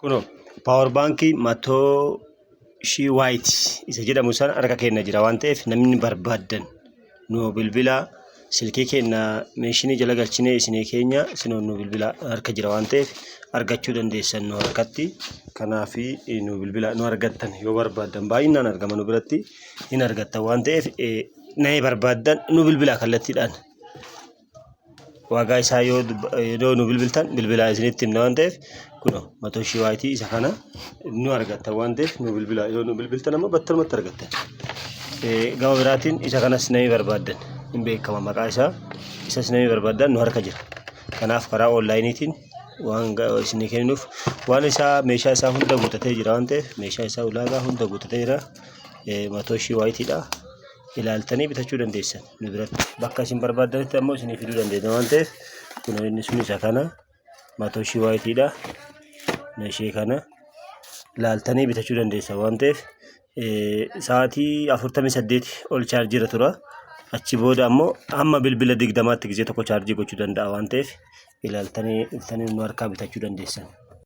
Kuno power baankii matoo shii white isa jedhamu sana harka keenya jira waan ta'eef namni barbaadan nu bilbila silkii keenya meeshinii jala galchinee isinii keenya sinoon nu bilbila harka jira waan ta'eef argachuu dandeessan nu harkatti kanaafi nu bilbila nu argattan yoo barbaadan baay'inaan argama nu biratti hin argattan waan ta'eef na barbaadan nu bilbila kallattiidhaan waagaa isaa yoo nu bilbiltan bilbila isinitti himna waan ta'eef kuno matoo shii white isa kana nu argattan waan ta'eef nu bilbila yoo nu bilbiltan amma battalumatti argattan gama biraatiin isa kanas na barbaadan hin beekama maqaa isaa isas na barbaadan nu harka jira kanaaf karaa onlaayiniitiin waan isinii kennuuf waan isaa meeshaa isaa hunda guutatee jira waan ta'eef meeshaa isaa ulaagaa hunda guutatee jira matoo shii white dha ilaaltanii bitachuu dandeessan nu biratti bakka isin barbaadanitti ammoo isinii fiduu dandeenya waan ta'eef kuno inni sun isa kana matoo shii white dha meeshee kana ilaaltanii bitachuu dandeessan waan ta'eef sa'aatii 48 ol chaarjira tura achi booda ammoo amma bilbila 20tti gisee tokko chaarjii gochuu danda'a waan ta'eef ilaaltanii nu harkaa bitachuu dandeessan.